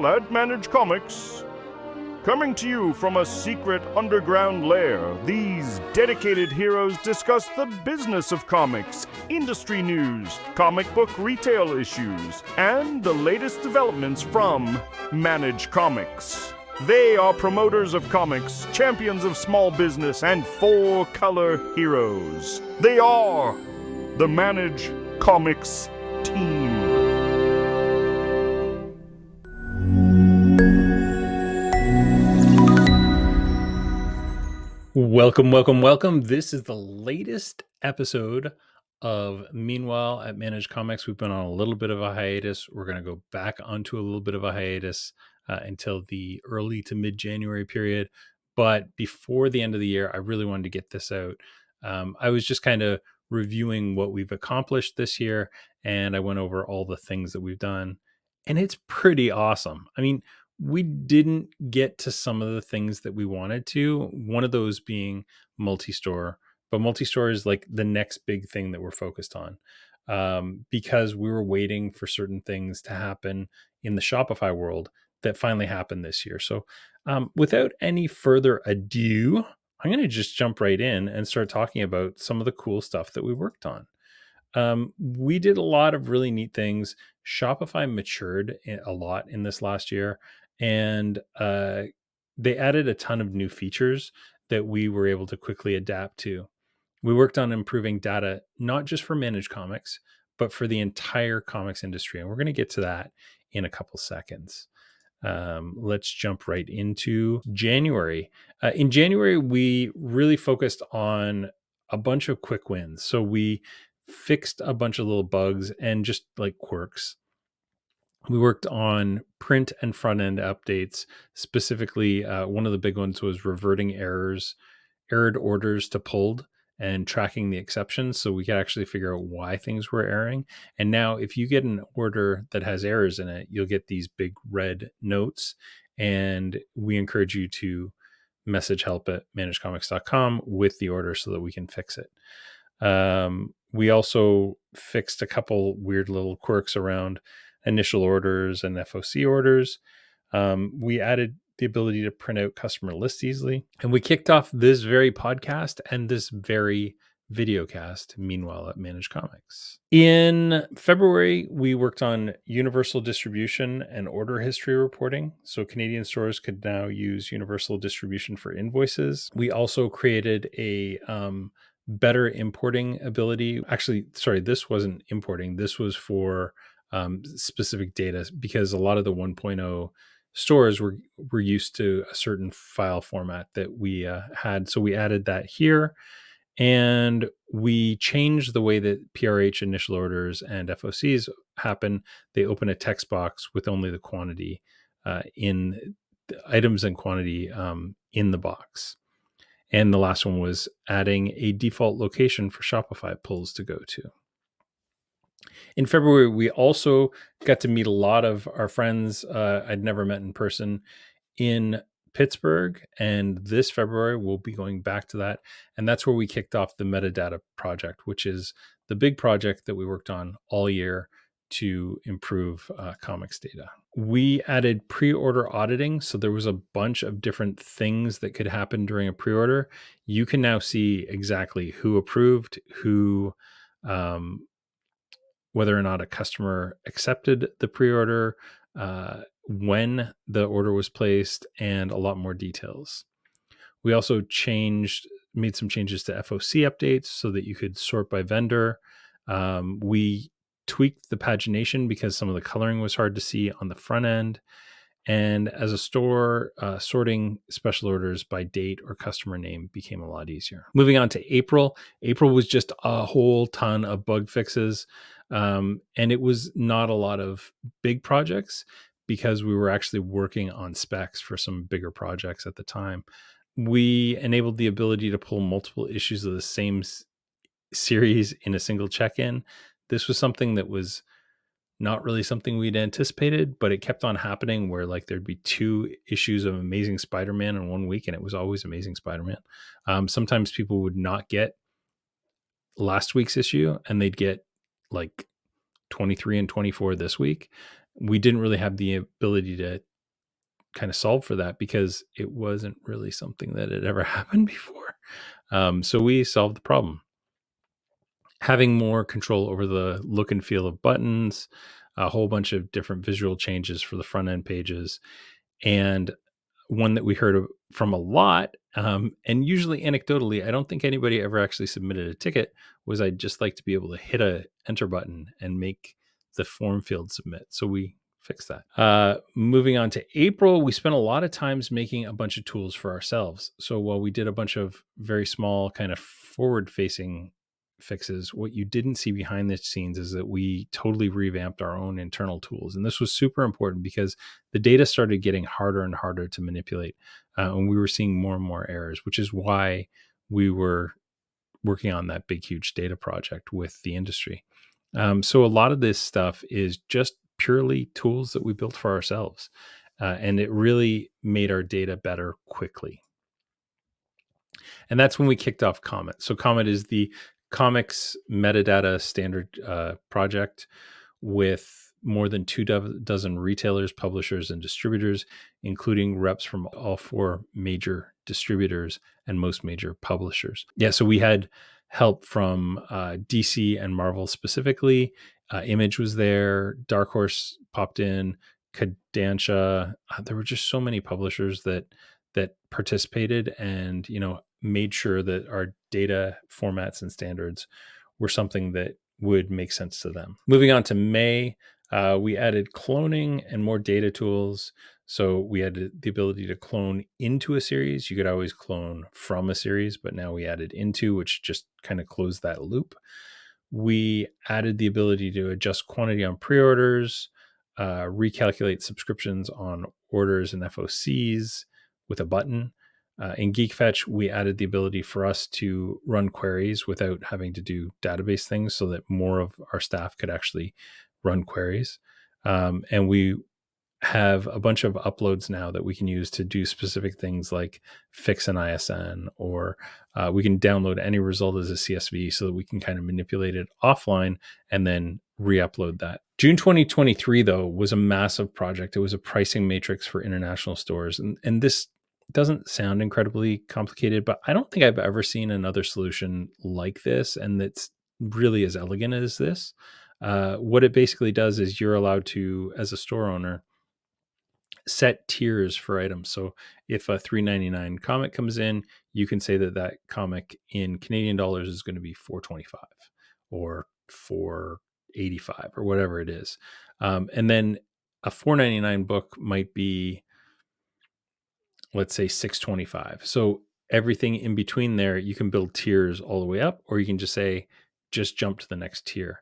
Meanwhile, at Manage Comics, coming to you from a secret underground lair, these dedicated heroes discuss the business of comics, industry news, comic book retail issues, and the latest developments from Manage Comics. They are promoters of comics, champions of small business, and four-color heroes. They are the Manage Comics team. Welcome. This is the latest episode of Meanwhile at Manage Comics. We've been on a little bit of a hiatus. We're going to go back onto a little bit of a hiatus until the early to mid-January period. But before the end of the year, I really wanted to get this out. I was just kind of reviewing what we've accomplished this year, and I went over all the things that we've done. And it's pretty awesome. I mean, we didn't get to some of the things that we wanted to, one of those being multi-store, but multi-store is like the next big thing that we're focused on, because we were waiting for certain things to happen in the Shopify world that finally happened this year. So without any further ado, I'm going to just jump right in and start talking about some of the cool stuff that we worked on. We did a lot of really neat things. Shopify matured a lot in this last year, and they added a ton of new features that we were able to quickly adapt to. We worked on improving data, not just for Managed Comics, but for the entire comics industry. And we're going to get to that in a couple seconds. Let's jump right into January. In January, we really focused on a bunch of quick wins. So we fixed a bunch of little bugs and just like quirks. We worked on print and front end updates. Specifically, one of the big ones was reverting errored orders to pulled and tracking the exceptions so we could actually figure out why things were erroring. And now if you get an order that has errors in it, you'll get these big red notes. And we encourage you to message help at managecomics.com with the order so that we can fix it. We also fixed a couple weird little quirks around initial orders and FOC orders. We added the ability to print out customer lists easily. And we kicked off this very podcast and this very videocast, Meanwhile at Manage Comics. In February, we worked on universal distribution and order history reporting. So Canadian stores could now use universal distribution for invoices. We also created a better importing ability. Actually, sorry, this wasn't importing. This was for specific data, because a lot of the 1.0 stores were used to a certain file format that we had. So we added that here, and we changed the way that PRH initial orders and FOCs happen. They open a text box with only the quantity in the items and quantity in the box. And the last one was adding a default location for Shopify pulls to go to. In February, we also got to meet a lot of our friends I'd never met in person in Pittsburgh. And this February, we'll be going back to that. And that's where we kicked off the metadata project, which is the big project that we worked on all year to improve comics data. We added pre-order auditing. So there was a bunch of different things that could happen during a pre-order. You can now see exactly who approved, who whether or not a customer accepted the pre-order, when the order was placed, and a lot more details. We also made some changes to FOC updates so that you could sort by vendor. We tweaked the pagination because some of the coloring was hard to see on the front end. And as a store, sorting special orders by date or customer name became a lot easier. Moving on to April. April was just a whole ton of bug fixes. And it was not a lot of big projects because we were actually working on specs for some bigger projects at the time. We enabled the ability to pull multiple issues of the same series in a single check-in. This was something that was not really something we'd anticipated, but it kept on happening where like there'd be 2 issues of Amazing Spider-Man in 1 week, and it was always Amazing Spider-Man. Sometimes people would not get last week's issue and they'd get like 23 and 24 this week. We didn't really have the ability to kind of solve for that because it wasn't really something that had ever happened before. So we solved the problem. Having more control over the look and feel of buttons, a whole bunch of different visual changes for the front end pages, and one that we heard from a lot, and usually anecdotally, I don't think anybody ever actually submitted a ticket, was I'd just like to be able to hit a enter button and make the form field submit. So we fixed that. Moving on to April, we spent a lot of times making a bunch of tools for ourselves. So while we did a bunch of very small kind of forward facing fixes, what you didn't see behind the scenes is that we totally revamped our own internal tools. And this was super important because the data started getting harder and harder to manipulate. And we were seeing more and more errors, which is why we were working on that big, huge data project with the industry. So a lot of this stuff is just purely tools that we built for ourselves. And it really made our data better quickly. And that's when we kicked off Comet. So Comet is the comics metadata standard project with more than dozen retailers, publishers, and distributors, including reps from all four major distributors and most major publishers. Yeah, so we had help from DC and Marvel specifically. Image was there. Dark Horse popped in. Kodansha. There were just so many publishers that participated and made sure that our data formats and standards were something that would make sense to them. Moving on to May, we added cloning and more data tools. So we had the ability to clone into a series. You could always clone from a series, but now we added into, which just kind of closed that loop. We added the ability to adjust quantity on pre-orders, recalculate subscriptions on orders and FOCs with a button. In GeekFetch, we added the ability for us to run queries without having to do database things so that more of our staff could actually run queries. And we have a bunch of uploads now that we can use to do specific things like fix an ISN, or we can download any result as a CSV so that we can kind of manipulate it offline and then re-upload that. June 2023, though, was a massive project. It was a pricing matrix for international stores. And this doesn't sound incredibly complicated, but I don't think I've ever seen another solution like this and that's really as elegant as this. What it basically does is you're allowed to, as a store owner, set tiers for items. So if a $3.99 comic comes in, you can say that that comic in Canadian dollars is going to be $4.25 or $4.85 or whatever it is. And then a $4.99 book might be, let's say, $6.25. So everything in between there, you can build tiers all the way up, or you can just say, just jump to the next tier.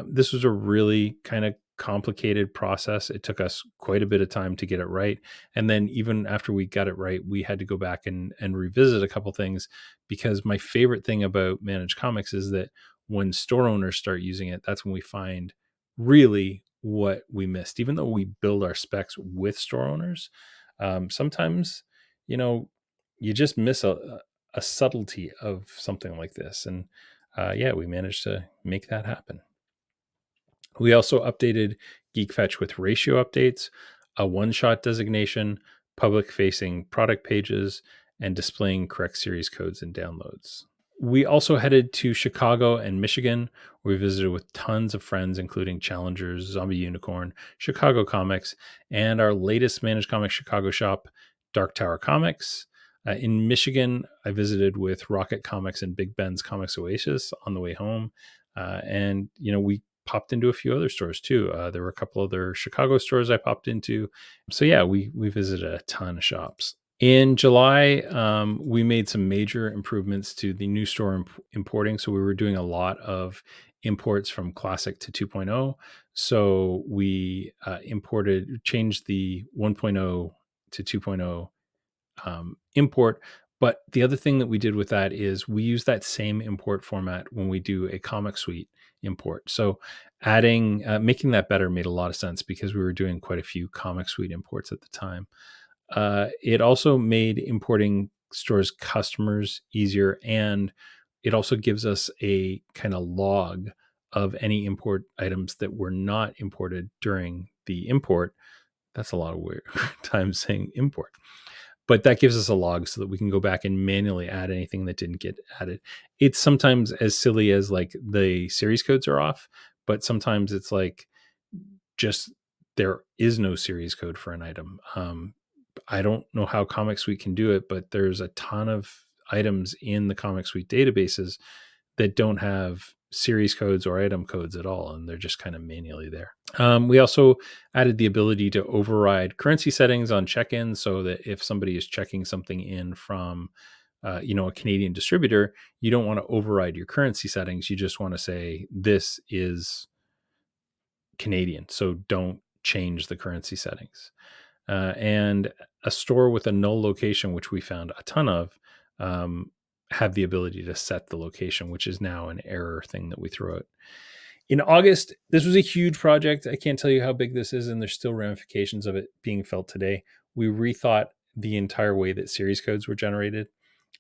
This was a really kind of complicated process. It took us quite a bit of time to get it right. And then even after we got it right, we had to go back and revisit a couple things, because my favorite thing about Managed Comics is that when store owners start using it, that's when we find really what we missed. Even though we build our specs with store owners, sometimes, you just miss a subtlety of something like this. And yeah, we managed to make that happen. We also updated GeekFetch with ratio updates, a one-shot designation, public-facing product pages, and displaying correct series codes and downloads. We also headed to Chicago and Michigan. We visited with tons of friends, including Challengers, Zombie Unicorn, Chicago Comics, and our latest Managed Comics Chicago shop, Dark Tower Comics. In Michigan, I visited with Rocket Comics and Big Ben's Comics Oasis on the way home. And we popped into a few other stores too. There were a couple other Chicago stores I popped into. So yeah, we visited a ton of shops. In July, we made some major improvements to the new store importing. So we were doing a lot of imports from Classic to 2.0. So we changed the 1.0 to 2.0 import. But the other thing that we did with that is we use that same import format when we do a comic suite import. So making that better made a lot of sense because we were doing quite a few comic suite imports at the time. It also made importing stores' customers easier, and it also gives us a kind of log of any import items that were not imported during the import That's a lot of weird times saying import. But that gives us a log so that we can go back and manually add anything that didn't get added. It's sometimes as silly as like the series codes are off, but sometimes it's like just there is no series code for an item. I don't know how Comic Suite can do it, but there's a ton of items in the Comic Suite databases that don't have series codes or item codes at all, and they're just kind of manually there. We also added the ability to override currency settings on check-ins, so that if somebody is checking something in from a Canadian distributor, you don't want to override your currency settings. You just want to say this is Canadian, so don't change the currency settings. And a store with a null location, which we found a ton of, have the ability to set the location, which is now an error thing that we throw out. In August, this was a huge project. I can't tell you how big this is, and there's still ramifications of it being felt today. We rethought the entire way that series codes were generated.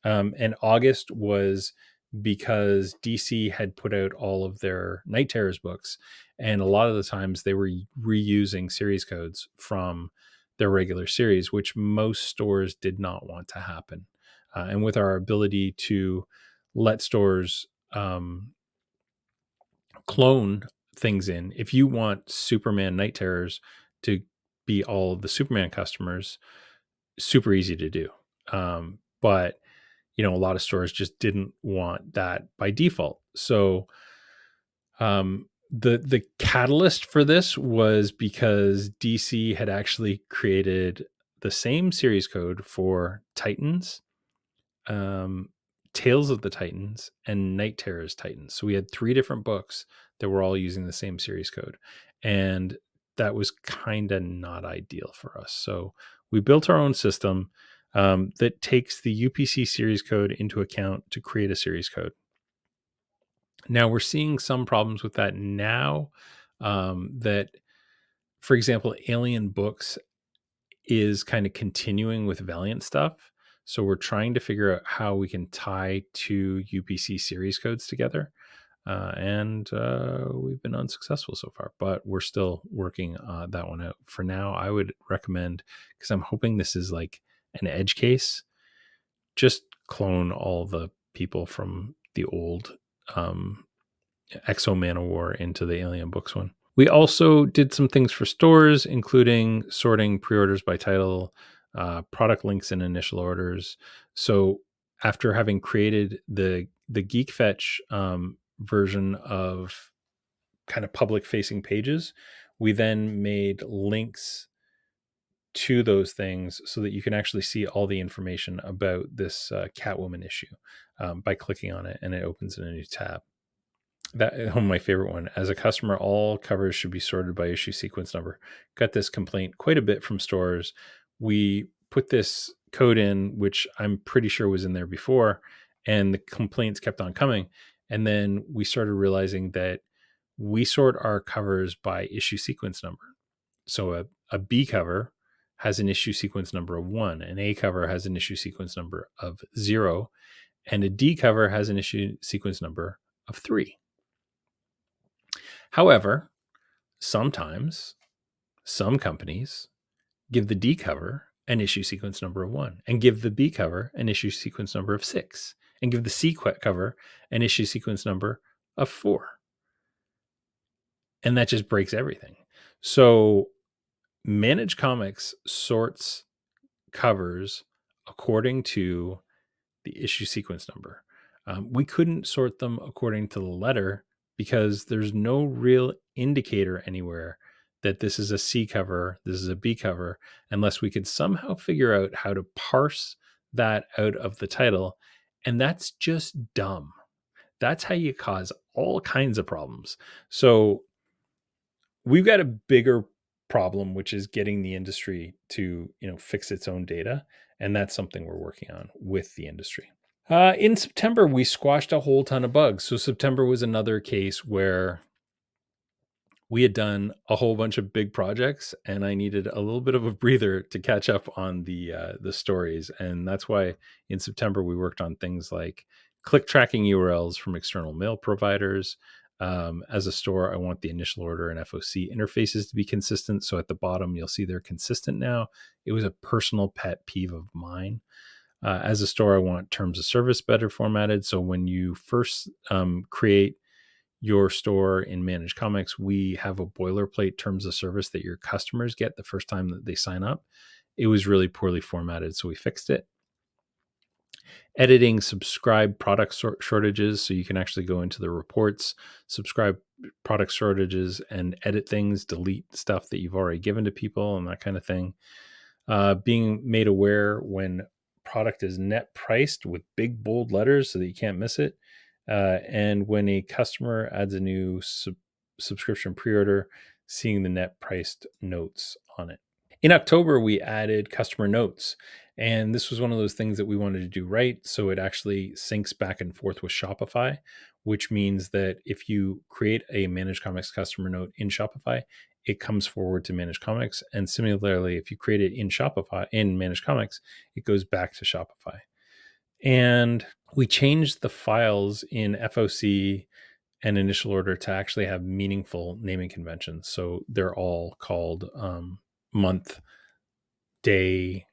And August was because DC had put out all of their Night Terrors books, and a lot of the times they were reusing series codes from their regular series, which most stores did not want to happen. And with our ability to let stores clone things in, if you want Superman Night Terrors to be all of the Superman customers, super easy to do. But a lot of stores just didn't want that by default. So the catalyst for this was because DC had actually created the same series code for Titans, Tales of the Titans, and Night Terrors Titans. So we had 3 different books that were all using the same series code, and that was kind of not ideal for us. So we built our own system that takes the UPC series code into account to create a series code. Now we're seeing some problems with that now. That, for example, Alien Books is kind of continuing with Valiant stuff. So we're trying to figure out how we can tie 2 UPC series codes together. And we've been unsuccessful so far, but we're still working that one out. For now, I would recommend, because I'm hoping this is like an edge case, just clone all the people from the old Exo Manowar into the Alien Books one. We also did some things for stores, including sorting pre-orders by title, product links and initial orders. So after having created the Geek Fetch version of kind of public facing pages, we then made links to those things so that you can actually see all the information about this Catwoman issue by clicking on it, and it opens in a new tab. That my favorite one. As a customer, all covers should be sorted by issue sequence number. Got this complaint quite a bit from stores. We put this code in, which I'm pretty sure was in there before, and the complaints kept on coming. And then we started realizing that we sort our covers by issue sequence number. So a B cover has an issue sequence number of 1, an A cover has an issue sequence number of 0, and a D cover has an issue sequence number of 3. However, sometimes some companies give the D cover an issue sequence number of 1, and give the B cover an issue sequence number of 6, and give the C cover an issue sequence number of 4. And that just breaks everything. So Manage Comics sorts covers according to the issue sequence number. We couldn't sort them according to the letter because there's no real indicator anywhere that this is a C cover, this is a B cover, unless we could somehow figure out how to parse that out of the title. And that's just dumb. That's how you cause all kinds of problems. So we've got a bigger problem, which is getting the industry to fix its own data, and that's something we're working on with the industry. In September, we squashed a whole ton of bugs. So September was another case where we had done a whole bunch of big projects, and I needed a little bit of a breather to catch up on the stories, and that's why in September we worked on things like click tracking URLs from external mail providers, As a store, I want the initial order and FOC interfaces to be consistent. So at the bottom, you'll see they're consistent now. It was a personal pet peeve of mine. As a store, I want terms of service better formatted. So when you first create your store in Managed Comics, we have a boilerplate terms of service that your customers get the first time that they sign up. It was really poorly formatted, so we fixed it. Editing subscribe product shortages, so you can actually go into the reports, subscribe product shortages, and edit things, delete stuff that you've already given to people, and that kind of thing. Being made aware when product is net priced with big bold letters so that you can't miss it. And when a customer adds a new subscription pre-order, seeing the net priced notes on it. In October, we added customer notes, and this was one of those things that we wanted to do right. So it actually syncs back and forth with Shopify, which means that if you create a Managed Comics customer note in Shopify, it comes forward to Managed Comics. And similarly, if you create it in Shopify, in Managed Comics, it goes back to Shopify. And we changed the files in FOC and initial order to actually have meaningful naming conventions. So they're all called month, day,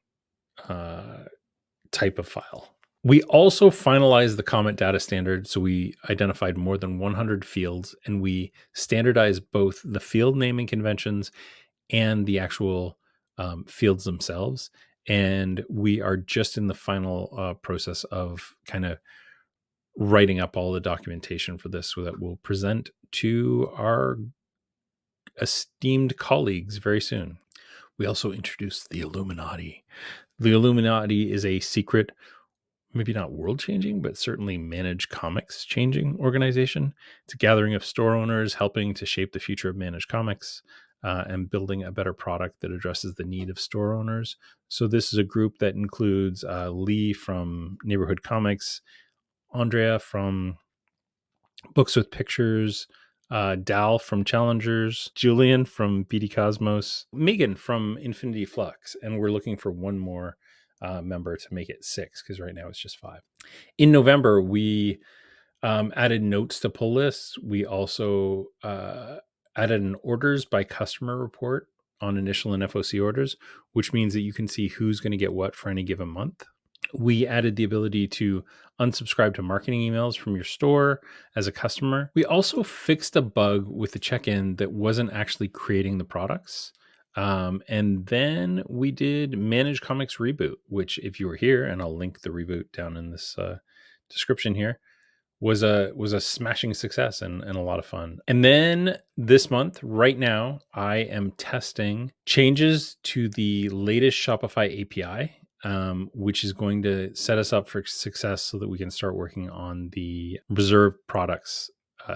type of file. We also finalized the comment data standard. So we identified more than 100 fields, and we standardized both the field naming conventions and the actual fields themselves. And we are just in the final process of kind of writing up all the documentation for this so that we'll present to our esteemed colleagues very soon. We also introduced the Illuminati. The Illuminati is a secret, maybe not world changing, but certainly Managed Comics changing organization. It's a gathering of store owners helping to shape the future of Managed Comics and building a better product that addresses the need of store owners. So this is a group that includes Lee from Neighborhood Comics, Andrea from Books with Pictures, Dal from Challengers, Julian from BD Cosmos, Megan from Infinity Flux, and we're looking for one more member to make it 6, because right now it's just 5. In November, we added notes to pull lists. We also added an orders by customer report on initial and FOC orders, which means that you can see who's going to get what for any given month. We added the ability to unsubscribe to marketing emails from your store as a customer. We also fixed a bug with the check-in that wasn't actually creating the products. And then we did Managed Comics Reboot, which if you were here, and I'll link the reboot down in this description here, was a smashing success and a lot of fun. And then this month, right now, I am testing changes to the latest Shopify API, which is going to set us up for success so that we can start working on the reserved products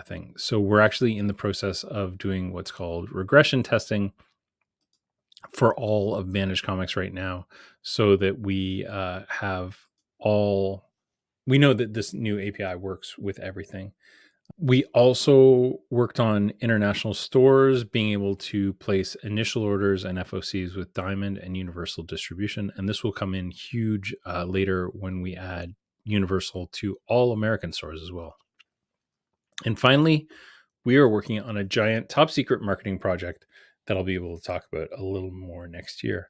thing. So we're actually in the process of doing what's called regression testing for all of Managed Comics right now, so that we we know that this new API works with everything. We also worked on international stores being able to place initial orders and FOCs with Diamond and Universal distribution. And this will come in huge later when we add Universal to all American stores as well. And finally, we are working on a giant top secret marketing project that I'll be able to talk about a little more next year.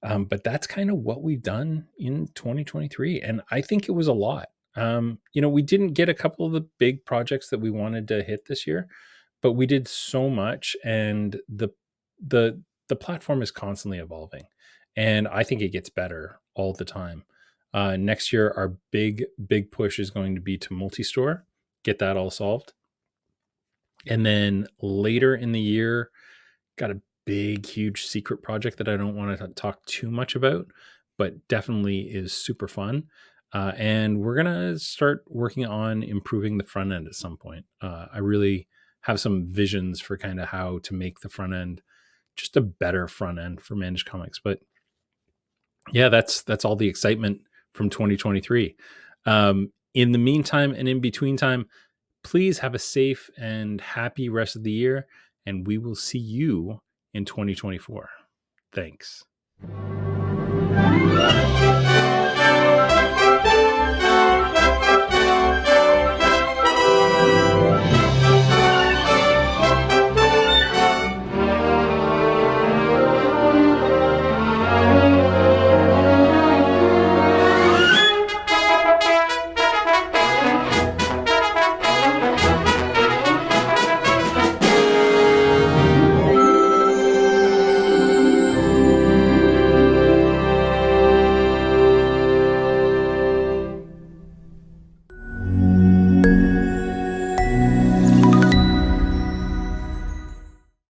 But that's kind of what we've done in 2023. And I think it was a lot. We didn't get a couple of the big projects that we wanted to hit this year, but we did so much, and the platform is constantly evolving, and I think it gets better all the time. Next year, our big push is going to be to multi-store, get that all solved. And then later in the year, got a big, huge secret project that I don't want to talk too much about, but definitely is super fun. And we're going to start working on improving the front end at some point. I really have some visions for kind of how to make the front end just a better front end for Managed Comics. But yeah, that's all the excitement from 2023. In the meantime and in between time, please have a safe and happy rest of the year, and we will see you in 2024. Thanks.